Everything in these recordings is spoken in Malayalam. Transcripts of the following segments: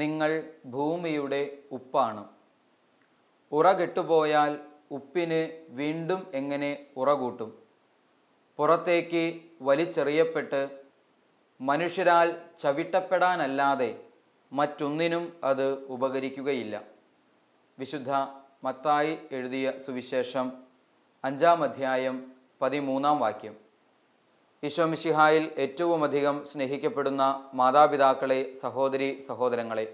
നിങ്ങൾ ഭൂമിയുടെ ഉപ്പാണ്. ഉറകെട്ടുപോയാൽ ഉപ്പിന് വീണ്ടും എങ്ങനെ ഉറകൂട്ടും? പുറത്തേക്ക് വലിച്ചെറിയപ്പെട്ട് മനുഷ്യരാൽ ചവിട്ടപ്പെടാനല്ലാതെ മറ്റൊന്നിനും അത് ഉപകരിക്കുകയില്ല. വിശുദ്ധ മത്തായി എഴുതിയ സുവിശേഷം 5-ാം അധ്യായം 13-ാം വാക്യം. ഈശോ മിശിഹായിൽ ഏറ്റവും അധികം സ്നേഹിക്കപ്പെടുന്ന മാതാപിതാക്കളെ, സഹോദരി സഹോദരങ്ങളെ,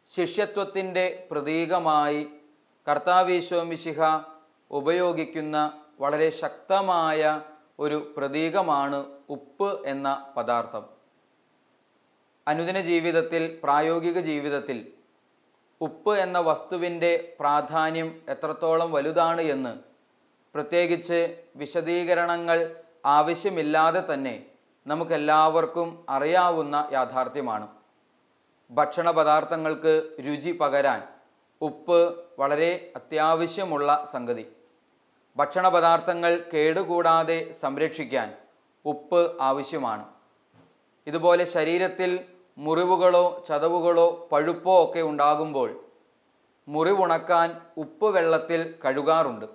ശിഷ്യത്വത്തിൻ്റെ പ്രതീകമായി കർത്താവ് ഈശോ മിശിഹ ഉപയോഗിക്കുന്ന വളരെ ശക്തമായ ഒരു പ്രതീകമാണ് ഉപ്പ് എന്ന പദാർത്ഥം. അനുദിന ജീവിതത്തിൽ, പ്രായോഗിക ജീവിതത്തിൽ ഉപ്പ് എന്ന വസ്തുവിൻ്റെ പ്രാധാന്യം എത്രത്തോളം വലുതാണ് എന്ന് പ്രത്യേകിച്ച് വിശദീകരണങ്ങൾ ആവശ്യമില്ലാതെ തന്നെ നമുക്കെല്ലാവർക്കും അറിയാവുന്ന യാഥാർത്ഥ്യമാണ്. ഭക്ഷണ പദാർത്ഥങ്ങൾക്ക് രുചി പകരാൻ ഉപ്പ് വളരെ അത്യാവശ്യമുള്ള സംഗതി. ഭക്ഷണ പദാർത്ഥങ്ങൾ കേടുകൂടാതെ സംരക്ഷിക്കാൻ ഉപ്പ് ആവശ്യമാണ്. ഇതുപോലെ ശരീരത്തിൽ മുറിവുകളോ ചതവുകളോ പഴുപ്പോ ഒക്കെ ഉണ്ടാകുമ്പോൾ മുറിവുണക്കാൻ ഉപ്പ് വെള്ളത്തിൽ കഴുകാറുണ്ട്.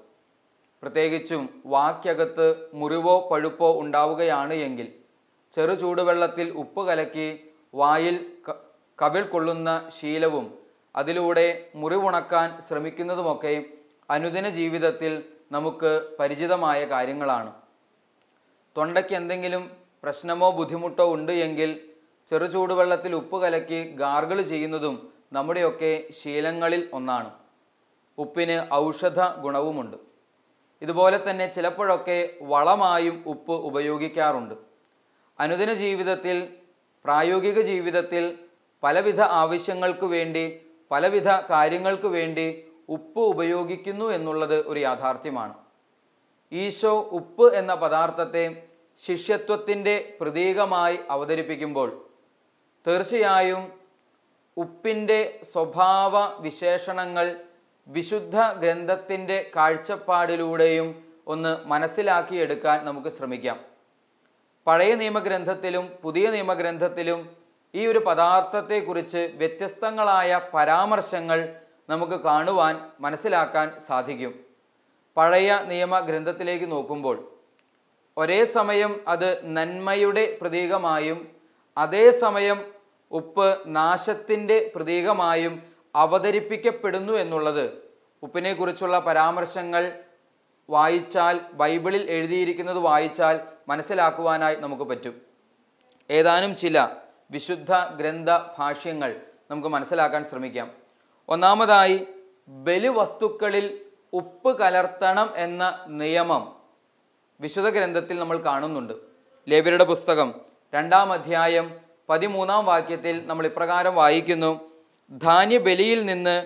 പ്രത്യേകിച്ചും വാക്കകത്ത് മുറിവോ പഴുപ്പോ ഉണ്ടാവുകയാണ് എങ്കിൽ ചെറു ചൂടുവെള്ളത്തിൽ ഉപ്പ് കലക്കി വായിൽ കവിൾ കൊള്ളുന്ന ശീലവും അതിലൂടെ മുറിവുണക്കാൻ ശ്രമിക്കുന്നതുമൊക്കെ അനുദിന ജീവിതത്തിൽ നമുക്ക് പരിചിതമായ കാര്യങ്ങളാണ്. തൊണ്ടയ്ക്ക് എന്തെങ്കിലും പ്രശ്നമോ ബുദ്ധിമുട്ടോ ഉണ്ട് എങ്കിൽ ചെറു ചൂടുവെള്ളത്തിൽ ഉപ്പ് കലക്കി ഗാർഗിൾ ചെയ്യുന്നതും നമ്മുടെയൊക്കെ ശീലങ്ങളിൽ ഒന്നാണ്. ഉപ്പിന് ഔഷധ ഗുണവുമുണ്ട്. ഇതുപോലെ തന്നെ ചിലപ്പോഴൊക്കെ വളമായും ഉപ്പ് ഉപയോഗിക്കാറുണ്ട്. അനുദിന ജീവിതത്തിൽ, പ്രായോഗിക ജീവിതത്തിൽ പലവിധ ആവശ്യങ്ങൾക്ക് വേണ്ടി, പലവിധ കാര്യങ്ങൾക്ക് വേണ്ടി ഉപ്പ് ഉപയോഗിക്കുന്നു എന്നുള്ളത് ഒരു യാഥാർത്ഥ്യമാണ്. ഈശോ ഉപ്പ് എന്ന പദാർത്ഥത്തെ ശിഷ്യത്വത്തിൻ്റെ പ്രതീകമായി അവതരിപ്പിക്കുമ്പോൾ തീർച്ചയായും ഉപ്പിൻ്റെ സ്വഭാവ വിശേഷണങ്ങൾ വിശുദ്ധ ഗ്രന്ഥത്തിൻ്റെ കാഴ്ചപ്പാടിലൂടെയും ഒന്ന് മനസ്സിലാക്കിയെടുക്കാൻ നമുക്ക് ശ്രമിക്കാം. പഴയ നിയമഗ്രന്ഥത്തിലും പുതിയ നിയമഗ്രന്ഥത്തിലും ഈ ഒരു പദാർത്ഥത്തെക്കുറിച്ച് വ്യത്യസ്തങ്ങളായ പരാമർശങ്ങൾ നമുക്ക് കാണുവാൻ, മനസ്സിലാക്കാൻ സാധിക്കും. പഴയ നിയമഗ്രന്ഥത്തിലേക്ക് നോക്കുമ്പോൾ ഒരേ സമയം അത് നന്മയുടെ പ്രതീകമായും അതേസമയം ഉപ്പ് നാശത്തിൻ്റെ പ്രതീകമായും അവതരിപ്പിക്കപ്പെടുന്നു എന്നുള്ളത് ഉപ്പിനെക്കുറിച്ചുള്ള പരാമർശങ്ങൾ വായിച്ചാൽ, ബൈബിളിൽ എഴുതിയിരിക്കുന്നത് വായിച്ചാൽ മനസ്സിലാക്കുവാനായി നമുക്ക് പറ്റും. ഏതാനും ചില വിശുദ്ധ ഗ്രന്ഥ ഭാഷ്യങ്ങൾ നമുക്ക് മനസ്സിലാക്കാൻ ശ്രമിക്കാം. ഒന്നാമതായി, ബലിവസ്തുക്കളിൽ ഉപ്പ് കലർത്തണം എന്ന നിയമം വിശുദ്ധ ഗ്രന്ഥത്തിൽ നമ്മൾ കാണുന്നുണ്ട്. ലേവ്യരുടെ പുസ്തകം 2-ാം അധ്യായം 13-ാം വാക്യത്തിൽ നമ്മൾ ഇപ്രകാരം വായിക്കുന്നു: ധാന്യബലിയിൽ നിന്ന്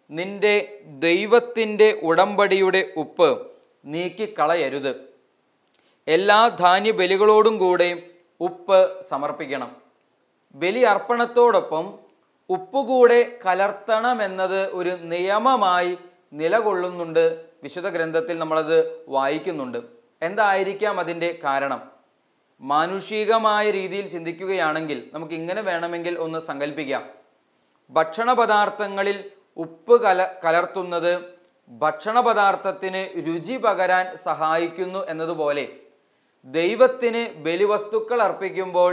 നിന്റെ ദൈവത്തിൻ്റെ ഉടമ്പടിയുടെ ഉപ്പ് നീക്കിക്കളയരുത്. എല്ലാ ധാന്യബലികളോടും കൂടെ ഉപ്പ് സമർപ്പിക്കണം. ബലി അർപ്പണത്തോടൊപ്പം ഉപ്പുകൂടെ കലർത്തണമെന്നത് ഒരു നിയമമായി നിലകൊള്ളുന്നുണ്ട്. വിശുദ്ധ ഗ്രന്ഥത്തിൽ നമ്മളത് വായിക്കുന്നുണ്ട്. എന്തായിരിക്കാം അതിൻ്റെ കാരണം? മാനുഷികമായ രീതിയിൽ ചിന്തിക്കുകയാണെങ്കിൽ നമുക്ക് ഇങ്ങനെ വേണമെങ്കിൽ ഒന്ന് സങ്കല്പിക്കാം. ഭക്ഷണ പദാർത്ഥങ്ങളിൽ ഉപ്പ് കലർത്തുന്നത് ഭക്ഷണ പദാർത്ഥത്തിന് രുചി പകരാൻ സഹായിക്കുന്നു എന്നതുപോലെ ദൈവത്തിന് ബലിവസ്തുക്കൾ അർപ്പിക്കുമ്പോൾ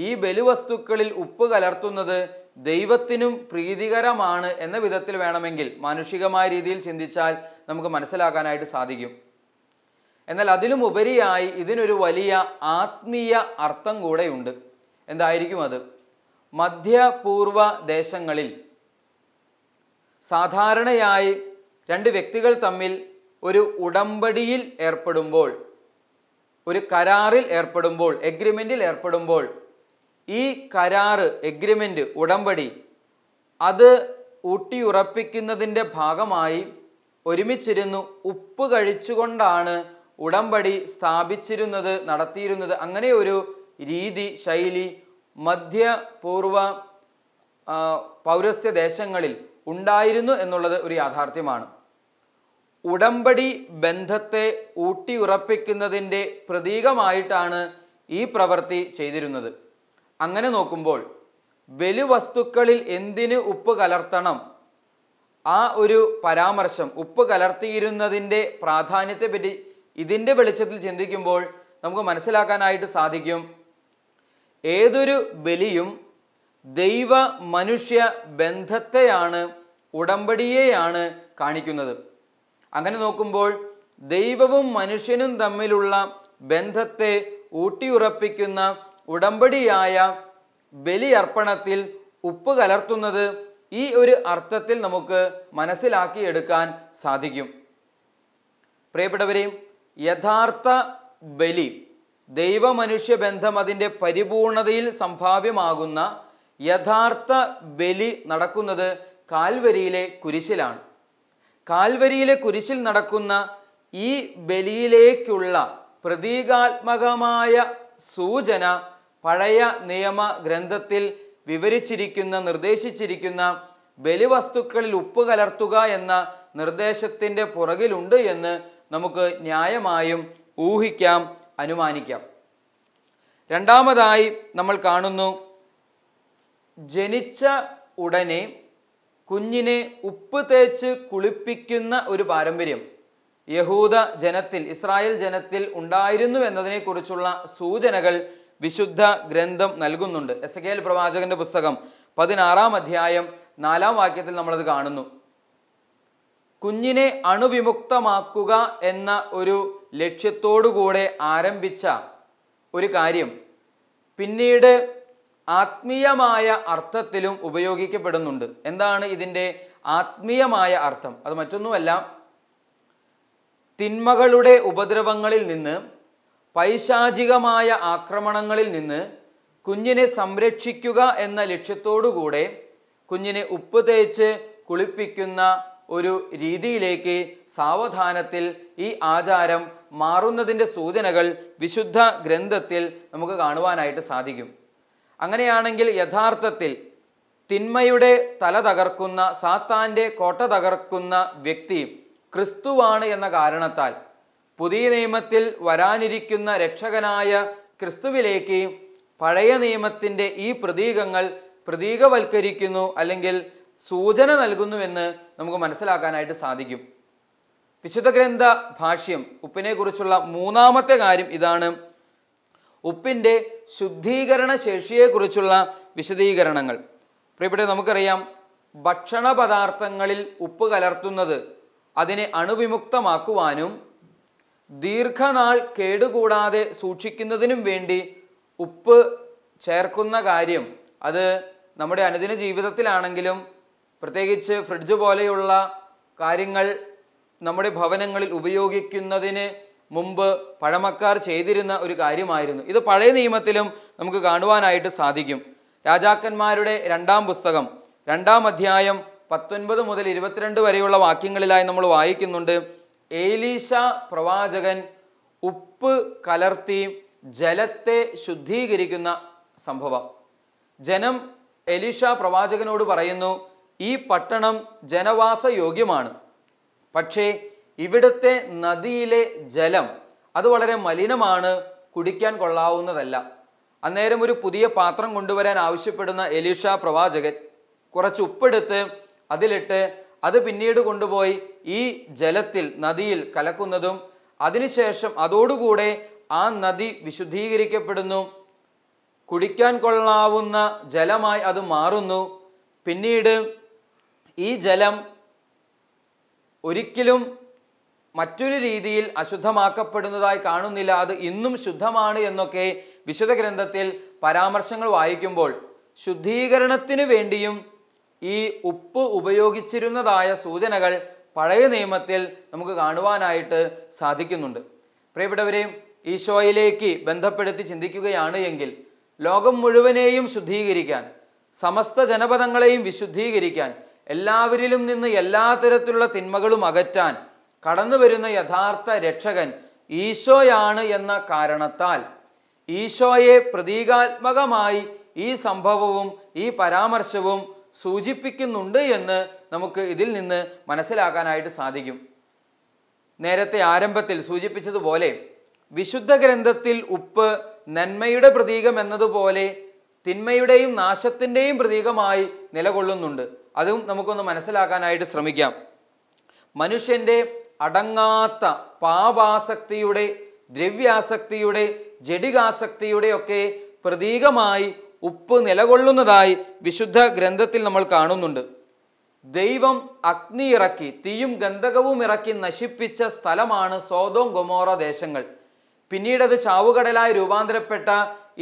ഈ ബലിവസ്തുക്കളിൽ ഉപ്പ് കലർത്തുന്നത് ദൈവത്തിനും പ്രീതികരമാണ് എന്ന വിധത്തിൽ വേണമെങ്കിൽ മാനുഷികമായ രീതിയിൽ ചിന്തിച്ചാൽ നമുക്ക് മനസ്സിലാക്കാനായിട്ട് സാധിക്കും. എന്നാൽ അതിലും ഉപരിയായി ഇതിനൊരു വലിയ ആത്മീയ അർത്ഥം കൂടെയുണ്ട്. എന്തായിരിക്കും അത്? മധ്യപൂർവ ദേശങ്ങളിൽ സാധാരണയായി രണ്ട് വ്യക്തികൾ തമ്മിൽ ഒരു ഉടമ്പടിയിൽ ഏർപ്പെടുമ്പോൾ, ഒരു കരാറിൽ ഏർപ്പെടുമ്പോൾ, എഗ്രിമെൻറ്റിൽ ഏർപ്പെടുമ്പോൾ ഈ കരാറ്, എഗ്രിമെൻ്റ്, ഉടമ്പടി അത് ഊട്ടിയുറപ്പിക്കുന്നതിൻ്റെ ഭാഗമായി ഒരുമിച്ചിരുന്നു ഉപ്പ് കഴിച്ചുകൊണ്ടാണ് ഉടമ്പടി സ്ഥാപിച്ചിരുന്നത്, നടത്തിയിരുന്നത്. അങ്ങനെ ഒരു രീതി, ശൈലി മധ്യപൂർവ പൗരസ്ത്യ ദേശങ്ങളിൽ ഉണ്ടായിരുന്നു എന്നുള്ളത് ഒരു യാഥാർത്ഥ്യമാണ്. ഉടമ്പടി ബന്ധത്തെ ഊട്ടിയുറപ്പിക്കുന്നതിൻ്റെ പ്രതീകമായിട്ടാണ് ഈ പ്രവൃത്തി ചെയ്തിരുന്നത്. അങ്ങനെ നോക്കുമ്പോൾ ബലിവസ്തുക്കളിൽ എന്തിന് ഉപ്പ് കലർത്തണം, ആ ഒരു പരാമർശം, ഉപ്പ് കലർത്തിയിരുന്നതിൻ്റെ പ്രാധാന്യത്തെപ്പറ്റി ഇതിൻ്റെ വെളിച്ചത്തിൽ ചിന്തിക്കുമ്പോൾ നമുക്ക് മനസ്സിലാക്കാനായിട്ട് സാധിക്കും, ഏതൊരു ബലിയും ദൈവ മനുഷ്യ ബന്ധത്തെയാണ്, ഉടമ്പടിയെയാണ് കാണിക്കുന്നത്. അങ്ങനെ നോക്കുമ്പോൾ ദൈവവും മനുഷ്യനും തമ്മിലുള്ള ബന്ധത്തെ ഊട്ടിയുറപ്പിക്കുന്ന ഉടമ്പടിയായ ബലിയർപ്പണത്തിൽ ഉപ്പ് കലർത്തുന്നത് ഈ ഒരു അർത്ഥത്തിൽ നമുക്ക് മനസ്സിലാക്കിയെടുക്കാൻ സാധിക്കും. പ്രിയപ്പെട്ടവരെ, യഥാർത്ഥ ബലി, ദൈവമനുഷ്യ ബന്ധം അതിൻ്റെ പരിപൂർണതയിൽ സംഭാവ്യമാകുന്ന യഥാർത്ഥ ബലി നടക്കുന്നത് കാൽവരിയിലെ കുരിശിലാണ്. കാൽവരിയിലെ കുരിശിൽ നടക്കുന്ന ഈ ബലിയിലേക്കുള്ള പ്രതീകാത്മകമായ സൂചന പഴയ നിയമ ഗ്രന്ഥത്തിൽ വിവരിച്ചിരിക്കുന്ന, നിർദ്ദേശിച്ചിരിക്കുന്ന ബലിവസ്തുക്കളിൽ ഉപ്പ് കലർത്തുക എന്ന നിർദ്ദേശത്തിൻ്റെ പുറകിലുണ്ട് എന്ന് നമുക്ക് ന്യായമായും ഊഹിക്കാം, അനുമാനിക്കാം. രണ്ടാമതായി നമ്മൾ കാണുന്നു, ജനിച്ച ഉടനെ കുഞ്ഞിനെ ഉപ്പ് തേച്ച് കുളിപ്പിക്കുന്ന ഒരു പാരമ്പര്യം യഹൂദ ജനത്തിൽ, ഇസ്രായേൽ ജനത്തിൽ ഉണ്ടായിരുന്നു എന്നതിനെക്കുറിച്ചുള്ള സൂചനകൾ വിശുദ്ധ ഗ്രന്ഥം നൽകുന്നുണ്ട്. എസെക്കിയേൽ പ്രവാചകന്റെ പുസ്തകം 16-ാം അധ്യായം 4-ാം വാക്യത്തിൽ നമ്മളത് കാണുന്നു. കുഞ്ഞിനെ അണുവിമുക്തമാക്കുക എന്ന ഒരു ലക്ഷ്യത്തോടുകൂടെ ആരംഭിച്ച ഒരു കാര്യം പിന്നീട് ആത്മീയമായ അർത്ഥത്തിലും ഉപയോഗിക്കപ്പെടുന്നുണ്ട്. എന്താണ് ഇതിൻ്റെ ആത്മീയമായ അർത്ഥം? അത് മറ്റൊന്നുമല്ല, തിന്മകളുടെ ഉപദ്രവങ്ങളിൽ നിന്ന്, പൈശാചികമായ ആക്രമണങ്ങളിൽ നിന്ന് കുഞ്ഞിനെ സംരക്ഷിക്കുക എന്ന ലക്ഷ്യത്തോടുകൂടെ കുഞ്ഞിനെ ഉപ്പ് തേച്ച് കുളിപ്പിക്കുന്ന ഒരു രീതിയിലേക്ക് സാവധാനത്തിൽ ഈ ആചാരം മാറുന്നതിൻ്റെ സൂചനകൾ വിശുദ്ധ ഗ്രന്ഥത്തിൽ നമുക്ക് കാണുവാനായിട്ട് സാധിക്കും. അങ്ങനെയാണെങ്കിൽ യഥാർത്ഥത്തിൽ തിന്മയുടെ തല തകർക്കുന്ന, സാത്താൻ്റെ കോട്ട തകർക്കുന്ന വ്യക്തി ക്രിസ്തുവാണ് എന്ന കാരണത്താൽ പുതിയ നിയമത്തിൽ വരാനിരിക്കുന്ന രക്ഷകനായ ക്രിസ്തുവിലേക്ക് പഴയ നിയമത്തിൻ്റെ ഈ പ്രതീകങ്ങൾ പ്രതീകവൽക്കരിക്കുന്നു, അല്ലെങ്കിൽ സൂചന നൽകുന്നുവെന്ന് നമുക്ക് മനസ്സിലാക്കാനായിട്ട് സാധിക്കും. വിശുദ്ധ ഗ്രന്ഥ ഭാഷ്യം ഉപ്പിനെ കുറിച്ചുള്ള മൂന്നാമത്തെ കാര്യം ഇതാണ്, ഉപ്പിൻ്റെ ശുദ്ധീകരണ ശേഷിയെക്കുറിച്ചുള്ള വിശദീകരണങ്ങൾ. പ്രിയപ്പെട്ട, നമുക്കറിയാം, ഭക്ഷണ പദാർത്ഥങ്ങളിൽ ഉപ്പ് കലർത്തുന്നത് അതിനെ അണുവിമുക്തമാക്കുവാനും ദീർഘനാൾ കേടുകൂടാതെ സൂക്ഷിക്കുന്നതിനും വേണ്ടി ഉപ്പ് ചേർക്കുന്ന കാര്യം, അത് നമ്മുടെ അനുദിന ജീവിതത്തിലാണെങ്കിലും പ്രത്യേകിച്ച് ഫ്രിഡ്ജ് പോലെയുള്ള കാര്യങ്ങൾ നമ്മുടെ ഭവനങ്ങളിൽ ഉപയോഗിക്കുന്നതിന് മുമ്പ് പഴമക്കാർ ചെയ്തിരുന്ന ഒരു കാര്യമായിരുന്നു. ഇത് പഴയ നിയമത്തിലും നമുക്ക് കാണുവാനായിട്ട് സാധിക്കും. രാജാക്കന്മാരുടെ 2-ാം പുസ്തകം 2-ാം അധ്യായം 19 മുതൽ 22 വരെയുള്ള വാക്യങ്ങളിലായി നമ്മൾ വായിക്കുന്നുണ്ട്, ഏലീശ പ്രവാചകൻ ഉപ്പ് കലർത്തി ജലത്തെ ശുദ്ധീകരിക്കുന്ന സംഭവം. ജനം എലീശ പ്രവാചകനോട് പറയുന്നു, ഈ പട്ടണം ജനവാസ യോഗ്യമാണ്, പക്ഷേ ഇവിടുത്തെ നദിയിലെ ജലം അത് വളരെ മലിനമാണ്, കുടിക്കാൻ കൊള്ളാവുന്നതല്ല. അന്നേരം ഒരു പുതിയ പാത്രം കൊണ്ടുവരാൻ ആവശ്യപ്പെടുന്ന എലീശ പ്രവാചകൻ കുറച്ച് ഉപ്പെടുത്ത് അതിലിട്ട് അത് പിന്നീട് കൊണ്ടുപോയി ഈ ജലത്തിൽ, നദിയിൽ കലക്കുന്നതും അതിനുശേഷം അതോടുകൂടെ ആ നദി വിശുദ്ധീകരിക്കപ്പെടുന്നു, കുടിക്കാൻ കൊള്ളാവുന്ന ജലമായി അത് മാറുന്നു. പിന്നീട് ഈ ജലം ഒരിക്കലും മറ്റൊരു രീതിയിൽ അശുദ്ധമാക്കപ്പെടുന്നതായി കാണുന്നില്ല, അത് ഇന്നും ശുദ്ധമാണ് എന്നൊക്കെ വിശുദ്ധ ഗ്രന്ഥത്തിൽ പരാമർശങ്ങൾ വായിക്കുമ്പോൾ ശുദ്ധീകരണത്തിനു വേണ്ടിയും ഈ ഉപ്പ് ഉപയോഗിച്ചിരുന്നതായ സൂചനകൾ പഴയ നിയമത്തിൽ നമുക്ക് കാണുവാനായിട്ട് സാധിക്കുന്നുണ്ട്. പ്രിയപ്പെട്ടവരെ, ഈശോയിലേക്ക് ബന്ധപ്പെടുത്തി ചിന്തിക്കുകയാണ് എങ്കിൽ ലോകം മുഴുവനെയും ശുദ്ധീകരിക്കാൻ, സമസ്ത ജനപദങ്ങളെയും വിശുദ്ധീകരിക്കാൻ, എല്ലാവരിലും നിന്ന് എല്ലാ തരത്തിലുള്ള തിന്മകളും അകറ്റാൻ കടന്നു വരുന്ന യഥാർത്ഥ രക്ഷകൻ ഈശോയാണ് എന്ന കാരണത്താൽ ഈശോയെ പ്രതീകാത്മകമായി ഈ സംഭവവും ഈ പരാമർശവും സൂചിപ്പിക്കുന്നുണ്ട് എന്ന് നമുക്ക് ഇതിൽ നിന്ന് മനസ്സിലാക്കാനായിട്ട് സാധിക്കും. നേരത്തെ ആരംഭത്തിൽ സൂചിപ്പിച്ചതുപോലെ വിശുദ്ധ ഗ്രന്ഥത്തിൽ ഉപ്പ് നന്മയുടെ പ്രതീകം എന്നതുപോലെ തിന്മയുടെയും നാശത്തിൻ്റെയും പ്രതീകമായി നിലകൊള്ളുന്നുണ്ട്. അതും നമുക്കൊന്ന് മനസ്സിലാക്കാനായിട്ട് ശ്രമിക്കാം. മനുഷ്യൻ്റെ അടങ്ങാത്ത പാപാസക്തിയുടെ, ദ്രവ്യാസക്തിയുടെ, ജഡികാസക്തിയുടെ ഒക്കെ പ്രതീകമായി ഉപ്പ് നിലകൊള്ളുന്നതായി വിശുദ്ധ ഗ്രന്ഥത്തിൽ നമ്മൾ കാണുന്നുണ്ട്. ദൈവം അഗ്നി ഇറക്കി, തീയും ഗന്ധകവും ഇറക്കി നശിപ്പിച്ച സ്ഥലമാണ് സോദോം ഗൊമോറ ദേശങ്ങൾ. പിന്നീട് അത് ചാവുകടലായി രൂപാന്തരപ്പെട്ട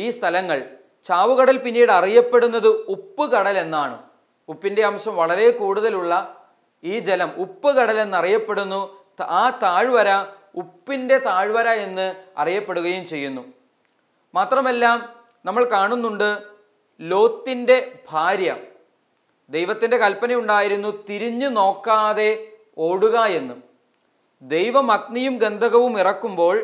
ഈ സ്ഥലങ്ങൾ, ചാവുകടൽ പിന്നീട് അറിയപ്പെടുന്നത് ഉപ്പ് കടൽ എന്നാണ്. ഉപ്പിൻ്റെ അംശം വളരെ കൂടുതലുള്ള ഈ ജലം ഉപ്പ് കടൽ എന്നറിയപ്പെടുന്നു. ആ താഴ്വര ഉപ്പിൻ്റെ താഴ്വര എന്ന് അറിയപ്പെടുകയും ചെയ്യുന്നു. മാത്രമല്ല നമ്മൾ കാണുന്നുണ്ട്, ലോത്തിൻ്റെ ഭാര്യ, ദൈവത്തിൻ്റെ കൽപ്പനയുണ്ടായിരുന്നു തിരിഞ്ഞു നോക്കാതെ ഓടുക എന്ന്. ദൈവം അഗ്നിയും ഗന്ധകവും ഇറക്കുമ്പോൾ,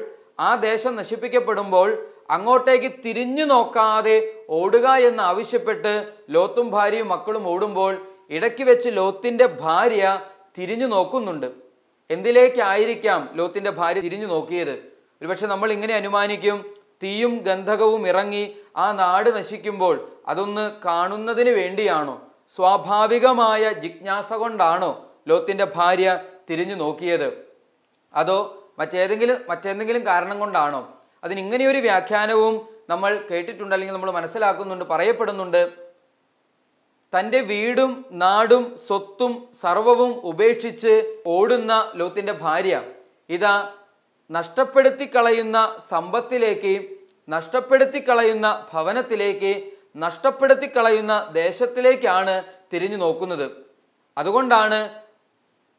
ആ ദേശം നശിപ്പിക്കപ്പെടുമ്പോൾ അങ്ങോട്ടേക്ക് തിരിഞ്ഞു നോക്കാതെ ഓടുക എന്ന് ആവശ്യപ്പെട്ട് ലോത്തും ഭാര്യയും മക്കളും ഓടുമ്പോൾ ഇടയ്ക്ക് വെച്ച് ലോത്തിൻ്റെ ഭാര്യ തിരിഞ്ഞു നോക്കുന്നുണ്ട്. എന്തിലേക്കായിരിക്കാം ലോത്തിൻ്റെ ഭാര്യ തിരിഞ്ഞു നോക്കിയത്? ഒരുപക്ഷെ നമ്മൾ ഇങ്ങനെ അനുമാനിക്കും, തീയും ഗന്ധകവും ഇറങ്ങി ആ നാട് നശിക്കുമ്പോൾ അതൊന്ന് കാണുന്നതിന് വേണ്ടിയാണോ? സ്വാഭാവികമായ ജിജ്ഞാസ കൊണ്ടാണോ ലോത്തിൻ്റെ ഭാര്യ തിരിഞ്ഞു നോക്കിയത്? അതോ മറ്റേതെങ്കിലും കാരണം കൊണ്ടാണോ? അതിനിങ്ങനെയൊരു വ്യാഖ്യാനവും നമ്മൾ കേട്ടിട്ടുണ്ട്, അല്ലെങ്കിൽ നമ്മൾ മനസ്സിലാക്കുന്നുണ്ട്. പറയപ്പെടുന്നുണ്ട്, തൻ്റെ വീടും നാടും സ്വത്തും സർവവും ഉപേക്ഷിച്ച് ഓടുന്ന ലോത്തിൻ്റെ ഭാര്യ ഇതാ നഷ്ടപ്പെടുത്തി കളയുന്ന സമ്പത്തിലേക്ക്, നഷ്ടപ്പെടുത്തി കളയുന്ന ഭവനത്തിലേക്ക്, നഷ്ടപ്പെടുത്തി കളയുന്ന ദേശത്തിലേക്കാണ് തിരിഞ്ഞു നോക്കുന്നത്. അതുകൊണ്ടാണ്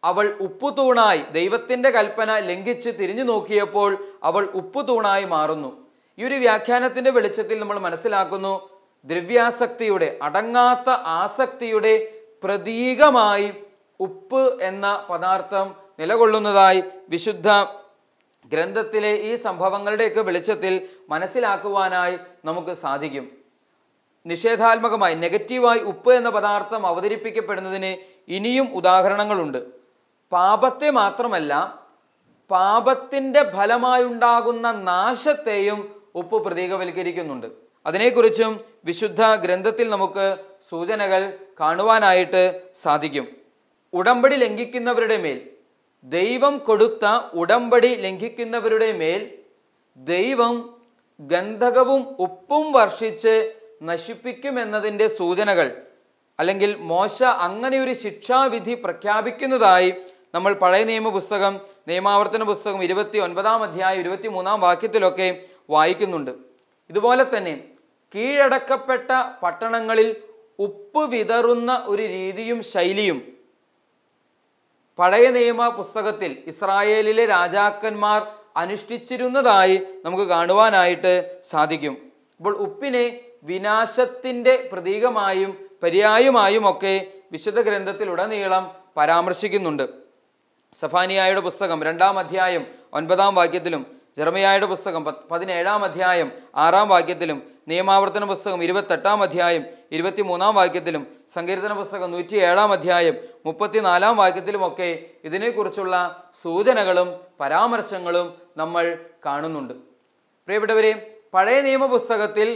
അവൾ ഉപ്പുതൂണായി, ദൈവത്തിൻ്റെ കൽപ്പന ലംഘിച്ച് തിരിഞ്ഞു നോക്കിയപ്പോൾ അവൾ ഉപ്പുതൂണായി മാറുന്നു. ഈ ഒരു വ്യാഖ്യാനത്തിൻ്റെ വെളിച്ചത്തിൽ നമ്മൾ മനസ്സിലാക്കുന്നു, ദ്രവ്യാസക്തിയുടെ, അടങ്ങാത്ത ആസക്തിയുടെ പ്രതീകമായി ഉപ്പ് എന്ന പദാർത്ഥം നിലകൊള്ളുന്നതായി വിശുദ്ധ ഗ്രന്ഥത്തിലെ ഈ സംഭവങ്ങളുടെയൊക്കെ വെളിച്ചത്തിൽ മനസ്സിലാക്കുവാനായി നമുക്ക് സാധിക്കും. നിഷേധാത്മകമായി, നെഗറ്റീവായി ഉപ്പ് എന്ന പദാർത്ഥം അവതരിപ്പിക്കപ്പെടുന്നതിന് ഇനിയും ഉദാഹരണങ്ങളുണ്ട്. പാപത്തെ മാത്രമല്ല, പാപത്തിൻ്റെ ഫലമായുണ്ടാകുന്ന നാശത്തെയും ഉപ്പ് പ്രതീകവൽക്കരിക്കുന്നുണ്ട്. അതിനെക്കുറിച്ചും വിശുദ്ധ ഗ്രന്ഥത്തിൽ നമുക്ക് സൂചനകൾ കാണുവാനായിട്ട് സാധിക്കും. ഉടമ്പടി ലംഘിക്കുന്നവരുടെ മേൽ, ദൈവം കൊടുത്ത ഉടമ്പടി ലംഘിക്കുന്നവരുടെ മേൽ ദൈവം ഗന്ധകവും ഉപ്പും വർഷിച്ച് നശിപ്പിക്കുമെന്നതിൻ്റെ സൂചനകൾ, അല്ലെങ്കിൽ മോശ അങ്ങനെയൊരു ശിക്ഷാവിധി പ്രഖ്യാപിക്കുന്നതായി നമ്മൾ പഴയ നിയമ പുസ്തകം, നിയമാവർത്തന പുസ്തകം 29-ാം അധ്യായം 23-ാം വാക്യത്തിലൊക്കെ വായിക്കുന്നുണ്ട്. ഇതുപോലെ തന്നെ കീഴടക്കപ്പെട്ട പട്ടണങ്ങളിൽ ഉപ്പ് വിതറുന്ന ഒരു രീതിയും ശൈലിയും പഴയ നിയമ പുസ്തകത്തിൽ ഇസ്രായേലിലെ രാജാക്കന്മാർ അനുഷ്ഠിച്ചിരുന്നതായി നമുക്ക് കാണുവാനായിട്ട് സാധിക്കും. അപ്പോൾ ഉപ്പിനെ വിനാശത്തിൻ്റെ പ്രതീകമായും പര്യായമായും ഒക്കെ വിശുദ്ധ ഗ്രന്ഥത്തിൽ ഉടനീളം പരാമർശിക്കുന്നുണ്ട്. സഫാനിയായുടെ പുസ്തകം 2-ാം അധ്യായം 9-ാം വാക്യത്തിലും, ജെറമിയായുടെ പുസ്തകം 17-ാം അധ്യായം 6-ാം വാക്യത്തിലും, നിയമാവർത്തന പുസ്തകം 28-ാം അധ്യായം 23-ാം വാക്യത്തിലും, സങ്കീർത്തന പുസ്തകം 107-ാം അധ്യായം 34-ാം വാക്യത്തിലുമൊക്കെ ഇതിനെക്കുറിച്ചുള്ള സൂചനകളും പരാമർശങ്ങളും നമ്മൾ കാണുന്നുണ്ട്. പ്രിയപ്പെട്ടവരെ, പഴയ നിയമ പുസ്തകത്തിൽ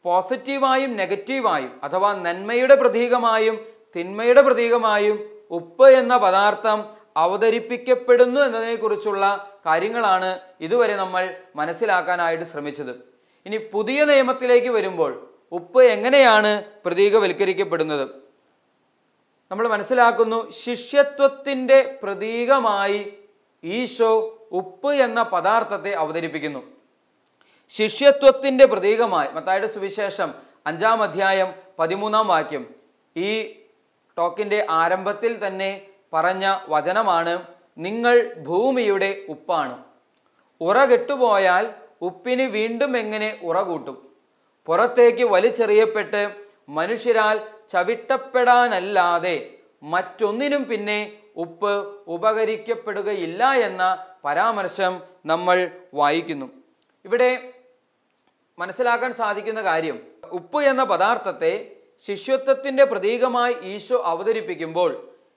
പോസിറ്റീവായും നെഗറ്റീവായും, അഥവാ നന്മയുടെ പ്രതീകമായും തിന്മയുടെ പ്രതീകമായും ഉപ്പ് എന്ന പദാർത്ഥം അവതരിപ്പിക്കപ്പെടുന്നു എന്നതിനെക്കുറിച്ചുള്ള കാര്യങ്ങളാണ് ഇതുവരെ നമ്മൾ മനസ്സിലാക്കാനായിട്ട് ശ്രമിച്ചത്. ഇനി പുതിയ നിയമത്തിലേക്ക് വരുമ്പോൾ ഉപ്പ് എങ്ങനെയാണ് പ്രതീകവൽക്കരിക്കപ്പെടുന്നത്? നമ്മൾ മനസ്സിലാക്കുന്നു, ശിഷ്യത്വത്തിൻ്റെ പ്രതീകമായി ഈശോ ഉപ്പ് എന്ന പദാർത്ഥത്തെ അവതരിപ്പിക്കുന്നു. ശിഷ്യത്വത്തിൻ്റെ പ്രതീകമായി മത്തായിയുടെ സുവിശേഷം 5-ാം അധ്യായം 13-ാം വാക്യം ഈ ടോക്കിൻ്റെ ആരംഭത്തിൽ തന്നെ പറഞ്ഞ വചനമാണ്, നിങ്ങൾ ഭൂമിയുടെ ഉപ്പാണ്. ഉറ കെട്ടുപോയാൽ ഉപ്പിന് വീണ്ടും എങ്ങനെ ഉറ കൂട്ടും? പുറത്തേക്ക് വലിച്ചെറിയപ്പെട്ട് മനുഷ്യരാൽ ചവിട്ടപ്പെടാനല്ലാതെ മറ്റൊന്നിനും പിന്നെ ഉപ്പ് ഉപകരിക്കപ്പെടുകയില്ല എന്ന പരാമർശം നമ്മൾ വായിക്കുന്നു. ഇവിടെ മനസ്സിലാക്കാൻ സാധിക്കുന്ന കാര്യം, ഉപ്പ് എന്ന പദാർത്ഥത്തെ ശിഷ്യത്വത്തിൻ്റെ പ്രതീകമായി ഈശോ അവതരിപ്പിക്കുമ്പോൾ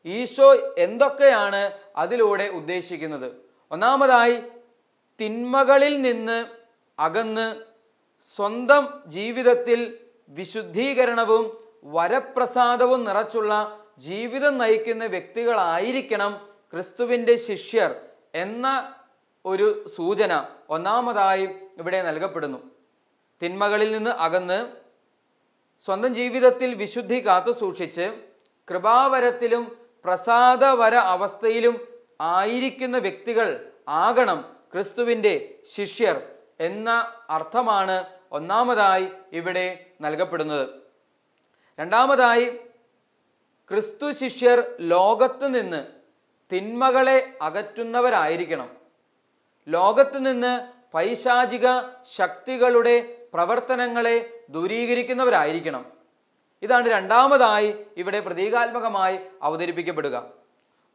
ഈശോ എന്തൊക്കെയാണ് അതിലൂടെ ഉദ്ദേശിക്കുന്നത്? ഒന്നാമതായി, തിന്മകളിൽ നിന്ന് അകന്ന് സ്വന്തം ജീവിതത്തിൽ വിശുദ്ധീകരണവും വരപ്രസാദവും നിറച്ചുള്ള ജീവിതം നയിക്കുന്ന വ്യക്തികളായിരിക്കണം ക്രിസ്തുവിൻ്റെ ശിഷ്യർ എന്ന ഒരു സൂചന ഒന്നാമതായി ഇവിടെ നൽകപ്പെടുന്നു. തിന്മകളിൽ നിന്ന് അകന്ന് സ്വന്തം ജീവിതത്തിൽ വിശുദ്ധി കാത്തു സൂക്ഷിച്ച് കൃപാവരത്തിലും പ്രസാദവര അവസ്ഥയിലും ആയിരിക്കുന്ന വ്യക്തികൾ ആകണം ക്രിസ്തുവിൻ്റെ ശിഷ്യർ എന്ന അർത്ഥമാണ് ഒന്നാമതായി ഇവിടെ നൽകപ്പെടുന്നത്. രണ്ടാമതായി, ക്രിസ്തു ശിഷ്യർ ലോകത്ത് നിന്ന് തിന്മകളെ അകറ്റുന്നവരായിരിക്കണം. ലോകത്ത് നിന്ന് പൈശാചിക ശക്തികളുടെ പ്രവർത്തനങ്ങളെ ദൂരീകരിക്കുന്നവരായിരിക്കണം. ഇതാണ് രണ്ടാമതായി ഇവിടെ പ്രതീകാത്മകമായി അവതരിപ്പിക്കപ്പെടുക.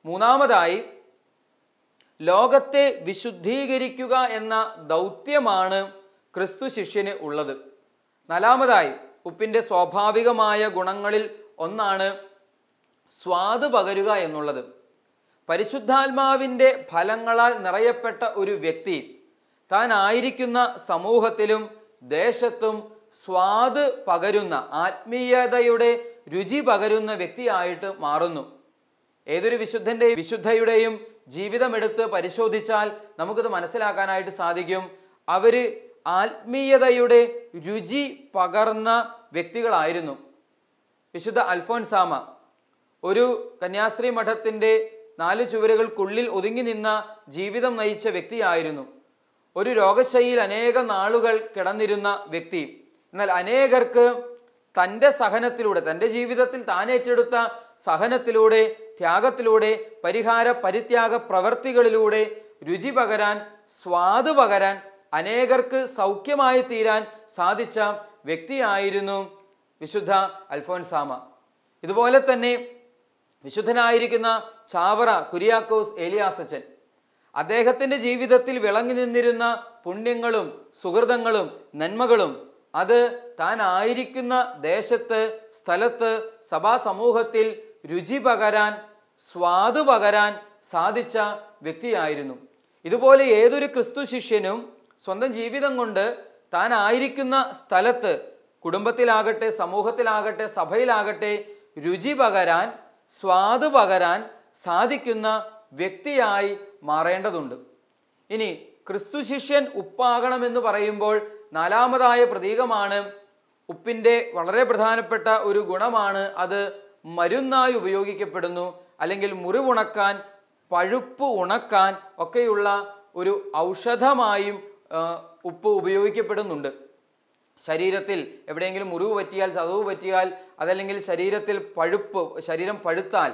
മൂന്നാമതായി, ലോകത്തെ വിശുദ്ധീകരിക്കുക എന്ന ദൗത്യമാണ് ക്രിസ്തു ശിഷ്യന് ഉള്ളത്. നാലാമതായി, ഉപ്പിൻ്റെ സ്വാഭാവികമായ ഗുണങ്ങളിൽ ഒന്നാണ് സ്വാദ് പകരുക എന്നുള്ളത്. പരിശുദ്ധാത്മാവിൻ്റെ ഫലങ്ങളാൽ നിറയപ്പെട്ട ഒരു വ്യക്തി താൻ ആയിരിക്കുന്ന സമൂഹത്തിലും ദേശത്തും സ്വാദ് പകരുന്ന, ആത്മീയതയുടെ രുചി പകരുന്ന വ്യക്തിയായിട്ട് മാറുന്നു. ഏതൊരു വിശുദ്ധയുടെയും ജീവിതമെടുത്ത് പരിശോധിച്ചാൽ നമുക്കിത് മനസ്സിലാക്കാനായിട്ട് സാധിക്കും. അവർ ആത്മീയതയുടെ രുചി പകർന്ന വ്യക്തികളായിരുന്നു. വിശുദ്ധ അൽഫോൻസാമ ഒരു കന്യാസ്ത്രീ മഠത്തിൻ്റെ 4 ചുവരുകൾക്കുള്ളിൽ ഒതുങ്ങി നിന്ന ജീവിതം നയിച്ച വ്യക്തിയായിരുന്നു. ഒരു രോഗശൈലിയിൽ അനേക നാളുകൾ കിടന്നിരുന്ന വ്യക്തി. എന്നാൽ അനേകർക്ക് തൻ്റെ സഹനത്തിലൂടെ, തൻ്റെ ജീവിതത്തിൽ താൻ ഏറ്റെടുത്ത സഹനത്തിലൂടെ, ത്യാഗത്തിലൂടെ, പരിത്യാഗ പ്രവർത്തികളിലൂടെ രുചി പകരാൻ, സ്വാദ് പകരാൻ, അനേകർക്ക് സൗഖ്യമായി തീരാൻ സാധിച്ച വ്യക്തിയായിരുന്നു വിശുദ്ധ അൽഫോൻസാമ. ഇതുപോലെ തന്നെ വിശുദ്ധനായിരിക്കുന്ന ചാവറ കുര്യാക്കോസ് ഏലിയാസച്ചൻ, അദ്ദേഹത്തിൻ്റെ ജീവിതത്തിൽ വിളങ്ങി നിന്നിരുന്ന പുണ്യങ്ങളും സുഹൃതങ്ങളും നന്മകളും അത് താൻ ആയിരിക്കുന്ന ദേശത്ത്, സ്ഥലത്ത്, സഭാ സമൂഹത്തിൽ രുചി പകരാൻ, സ്വാദ് പകരാൻ സാധിച്ച വ്യക്തിയായിരുന്നു. ഇതുപോലെ ഏതൊരു ക്രിസ്തു ശിഷ്യനും സ്വന്തം ജീവിതം കൊണ്ട് താൻ ആയിരിക്കുന്ന സ്ഥലത്ത്, കുടുംബത്തിലാകട്ടെ, സമൂഹത്തിലാകട്ടെ, സഭയിലാകട്ടെ രുചി പകരാൻ, സ്വാദ് പകരാൻ സാധിക്കുന്ന വ്യക്തിയായി മാറേണ്ടതുണ്ട്. ഇനി ക്രിസ്തു ശിഷ്യൻ ഉപ്പാകണമെന്ന് പറയുമ്പോൾ നാലാമതായ പ്രതീകമാണ്, ഉപ്പിൻ്റെ വളരെ പ്രധാനപ്പെട്ട ഒരു ഗുണമാണ്, അത് മരുന്നായി ഉപയോഗിക്കപ്പെടുന്നു. അല്ലെങ്കിൽ മുറിവുണക്കാൻ, പഴുപ്പ് ഉണക്കാൻ ഒക്കെയുള്ള ഒരു ഔഷധമായും ഉപ്പ് ഉപയോഗിക്കപ്പെടുന്നുണ്ട്. ശരീരത്തിൽ എവിടെയെങ്കിലും മുറിവ് പറ്റിയാൽ, ചതവ് പറ്റിയാൽ, അതല്ലെങ്കിൽ ശരീരത്തിൽ ശരീരം പഴുത്താൽ,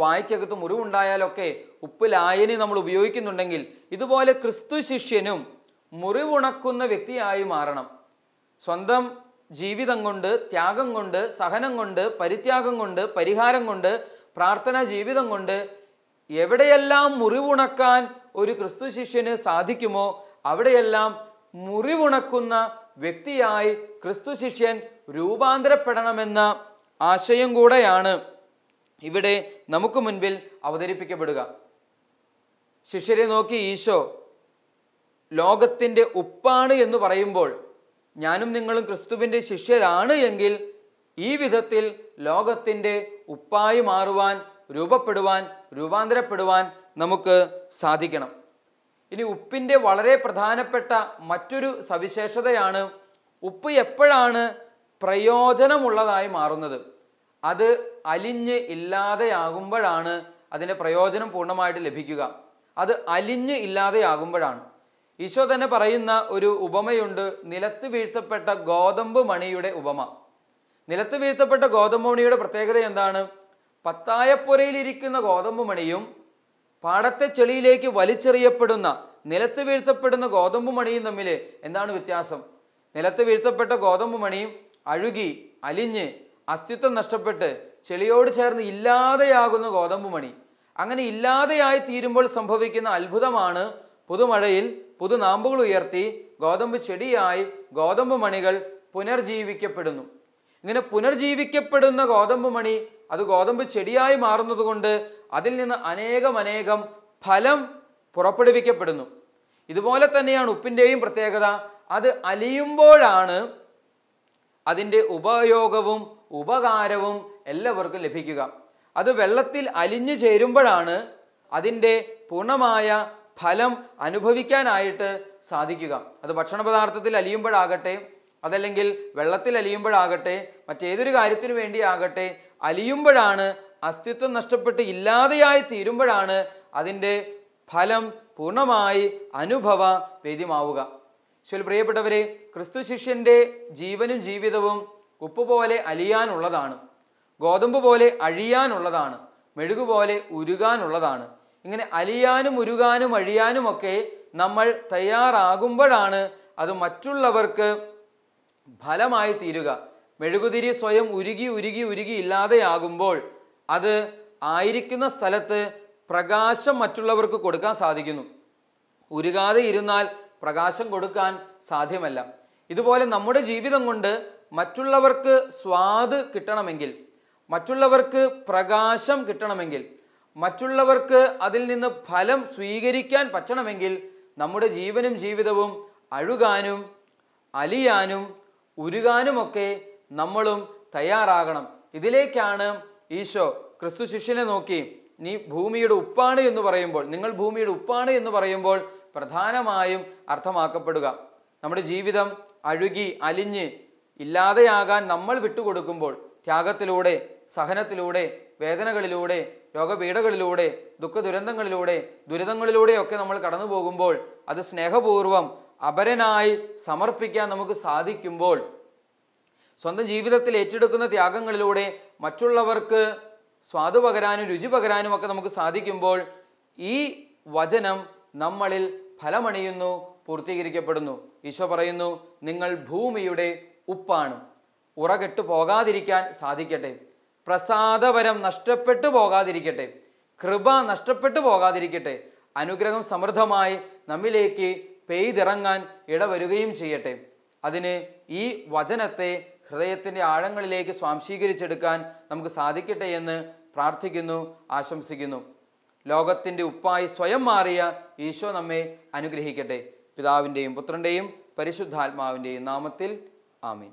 വായ്ക്കകത്ത് മുറിവുണ്ടായാലൊക്കെ ഉപ്പ് ലായനി നമ്മൾ ഉപയോഗിക്കുന്നുണ്ടെങ്കിൽ, ഇതുപോലെ ക്രിസ്തു ശിഷ്യനും മുറിവുണക്കുന്ന വ്യക്തിയായി മാറണം. സ്വന്തം ജീവിതം കൊണ്ട്, ത്യാഗം കൊണ്ട്, സഹനം കൊണ്ട്, പരിത്യാഗം കൊണ്ട്, പരിഹാരം കൊണ്ട്, പ്രാർത്ഥനാ ജീവിതം കൊണ്ട് എവിടെയെല്ലാം മുറിവുണക്കാൻ ഒരു ക്രിസ്തു ശിഷ്യന് സാധിക്കുമോ അവിടെയെല്ലാം മുറിവുണക്കുന്ന വ്യക്തിയായി ക്രിസ്തു ശിഷ്യൻ രൂപാന്തരപ്പെടണമെന്ന ആശയം കൂടെയാണ് ഇവിടെ നമുക്ക് മുൻപിൽ അവതരിപ്പിക്കപ്പെടുക. ശിഷ്യരെ നോക്കി ഈശോ ലോകത്തിൻ്റെ ഉപ്പാണ് എന്ന് പറയുമ്പോൾ, ഞാനും നിങ്ങളും ക്രിസ്തുവിൻ്റെ ശിഷ്യരാണ് എങ്കിൽ ഈ വിധത്തിൽ ലോകത്തിൻ്റെ ഉപ്പായി മാറുവാൻ, രൂപപ്പെടുവാൻ, രൂപാന്തരപ്പെടുവാൻ നമുക്ക് സാധിക്കണം. ഇനി ഉപ്പിൻ്റെ വളരെ പ്രധാനപ്പെട്ട മറ്റൊരു സവിശേഷതയാണ്, ഉപ്പ് എപ്പോഴാണ് പ്രയോജനമുള്ളതായി മാറുന്നത്? അത് അലിഞ്ഞ് ഇല്ലാതെയാകുമ്പോഴാണ് അതിൻ്റെ പ്രയോജനം പൂർണ്ണമായിട്ട് ലഭിക്കുക. അത് അലിഞ്ഞ് ഇല്ലാതെയാകുമ്പോഴാണ്. ഈശോ തന്നെ പറയുന്ന ഒരു ഉപമയുണ്ട്, നിലത്ത് വീഴ്ത്തപ്പെട്ട ഗോതമ്പ് മണിയുടെ ഉപമ. നിലത്ത് വീഴ്ത്തപ്പെട്ട ഗോതമ്പ് മണിയുടെ പ്രത്യേകത എന്താണ്? പത്തായപ്പുരയിലിരിക്കുന്ന ഗോതമ്പ് മണിയും പാടത്തെ ചെളിയിലേക്ക് വലിച്ചെറിയപ്പെടുന്ന, നിലത്ത് വീഴ്ത്തപ്പെടുന്ന ഗോതമ്പ് മണിയും തമ്മിൽ എന്താണ് വ്യത്യാസം? നിലത്ത് വീഴ്ത്തപ്പെട്ട ഗോതമ്പ് മണിയും അഴുകി, അലിഞ്ഞ്, അസ്തിത്വം നഷ്ടപ്പെട്ട് ചെളിയോട് ചേർന്ന് ഇല്ലാതെയാകുന്ന ഗോതമ്പ് മണി. അങ്ങനെ ഇല്ലാതെയായി തീരുമ്പോൾ സംഭവിക്കുന്ന അത്ഭുതമാണ്, പുതുമഴയിൽ പുതുനാമ്പുകൾ ഉയർത്തി ഗോതമ്പ് ചെടിയായി ഗോതമ്പ് മണികൾ പുനർജീവിക്കപ്പെടുന്നു. ഇങ്ങനെ പുനർജീവിക്കപ്പെടുന്ന ഗോതമ്പ് മണി അത് ഗോതമ്പ് ചെടിയായി മാറുന്നത് കൊണ്ട് അതിൽ നിന്ന് അനേകം ഫലം പുറപ്പെടുവിക്കപ്പെടുന്നു. ഇതുപോലെ തന്നെയാണ് ഉപ്പിൻ്റെയും പ്രത്യേകത. അത് അലിയുമ്പോഴാണ് അതിൻ്റെ ഉപയോഗവും ഉപകാരവും എല്ലാവർക്കും ലഭിക്കുക. അത് വെള്ളത്തിൽ അലിഞ്ഞു ചേരുമ്പോഴാണ് അതിൻ്റെ പൂർണ്ണമായ ഫലം അനുഭവിക്കാനായിട്ട് സാധിക്കുക. അത് ഭക്ഷണ പദാർത്ഥത്തിൽ അലിയുമ്പോഴാകട്ടെ, അതല്ലെങ്കിൽ വെള്ളത്തിൽ അലിയുമ്പോഴാകട്ടെ, മറ്റേതൊരു കാര്യത്തിനു വേണ്ടിയാകട്ടെ, അലിയുമ്പോഴാണ്, അസ്തിത്വം നഷ്ടപ്പെട്ട് ഇല്ലാതെയായി തീരുമ്പോഴാണ് അതിൻ്റെ ഫലം പൂർണ്ണമായി അനുഭവ വേദ്യമാവുക. പ്രിയപ്പെട്ടവരെ, ക്രിസ്തു ശിഷ്യന്റെ ജീവനും ജീവിതവും ഉപ്പ് പോലെ അലിയാനുള്ളതാണ്, ഗോതമ്പ് പോലെ അഴിയാനുള്ളതാണ്, മെഴുകുപോലെ ഉരുകാനുള്ളതാണ്. ഇങ്ങനെ അലിയാനും ഉരുകാനും അഴിയാനും ഒക്കെ നമ്മൾ തയ്യാറാകുമ്പോഴാണ് അത് മറ്റുള്ളവർക്ക് ഫലമായി തീരുക. മെഴുകുതിരി സ്വയം ഉരുകി ഉരുകി ഉരുകി ഇല്ലാതെയാകുമ്പോൾ അത് ആയിരിക്കുന്ന സ്ഥലത്ത് പ്രകാശം മറ്റുള്ളവർക്ക് കൊടുക്കാൻ സാധിക്കുന്നു. ഉരുകാതെ ഇരുന്നാൽ പ്രകാശം കൊടുക്കാൻ സാധ്യമല്ല. ഇതുപോലെ നമ്മുടെ ജീവിതം കൊണ്ട് മറ്റുള്ളവർക്ക് സ്വാദ് കിട്ടണമെങ്കിൽ, മറ്റുള്ളവർക്ക് പ്രകാശം കിട്ടണമെങ്കിൽ, മറ്റുള്ളവർക്ക് അതിൽ നിന്ന് ഫലം സ്വീകരിക്കാൻ പറ്റണമെങ്കിൽ നമ്മുടെ ജീവനും ജീവിതവും അഴുകാനും അലിയാനും ഉരുകാനുമൊക്കെ നമ്മളും തയ്യാറാകണം. ഇതിലേക്കാണ് ഈശോ ക്രിസ്തു ശിഷ്യനെ നോക്കി നീ ഭൂമിയുടെ ഉപ്പാണ് എന്ന് പറയുമ്പോൾ, നിങ്ങൾ ഭൂമിയുടെ ഉപ്പാണ് എന്ന് പറയുമ്പോൾ പ്രധാനമായും അർത്ഥമാക്കപ്പെടുക നമ്മുടെ ജീവിതം അഴുകി അലിഞ്ഞ് ഇല്ലാതെയാകാൻ നമ്മൾ വിട്ടുകൊടുക്കുമ്പോൾ, ത്യാഗത്തിലൂടെ, സഹനത്തിലൂടെ, വേദനകളിലൂടെ, രോഗപീഠകളിലൂടെ, ദുഃഖ ദുരിതങ്ങളിലൂടെയൊക്കെ നമ്മൾ കടന്നു പോകുമ്പോൾ അത് സ്നേഹപൂർവം അപരനായി സമർപ്പിക്കാൻ നമുക്ക് സാധിക്കുമ്പോൾ, സ്വന്തം ജീവിതത്തിൽ ഏറ്റെടുക്കുന്ന ത്യാഗങ്ങളിലൂടെ മറ്റുള്ളവർക്ക് സ്വാദ് പകരാനും രുചി പകരാനും ഒക്കെ നമുക്ക് സാധിക്കുമ്പോൾ ഈ വചനം നമ്മളിൽ ഫലമണിയുന്നു, പൂർത്തീകരിക്കപ്പെടുന്നു. ഈശോ പറയുന്നു, നിങ്ങൾ ഭൂമിയുടെ ഉപ്പാണ്. ഉറകെട്ടു പോകാതിരിക്കാൻ സാധിക്കട്ടെ, പ്രസാദവരം നഷ്ടപ്പെട്ടു പോകാതിരിക്കട്ടെ, കൃപ നഷ്ടപ്പെട്ടു പോകാതിരിക്കട്ടെ, അനുഗ്രഹം സമൃദ്ധമായി നമ്മിലേക്ക് പെയ്തിറങ്ങാൻ ഇടവരുകയും ചെയ്യട്ടെ. അതിന് ഈ വചനത്തെ ഹൃദയത്തിൻ്റെ ആഴങ്ങളിലേക്ക് സ്വാംശീകരിച്ചെടുക്കാൻ നമുക്ക് സാധിക്കട്ടെ എന്ന് പ്രാർത്ഥിക്കുന്നു, ആശംസിക്കുന്നു. ലോകത്തിൻ്റെ ഉപ്പായി സ്വയം മാറിയ ഈശോ നമ്മെ അനുഗ്രഹിക്കട്ടെ. പിതാവിൻ്റെയും പുത്രൻ്റെയും പരിശുദ്ധാത്മാവിൻ്റെയും നാമത്തിൽ ആമീൻ.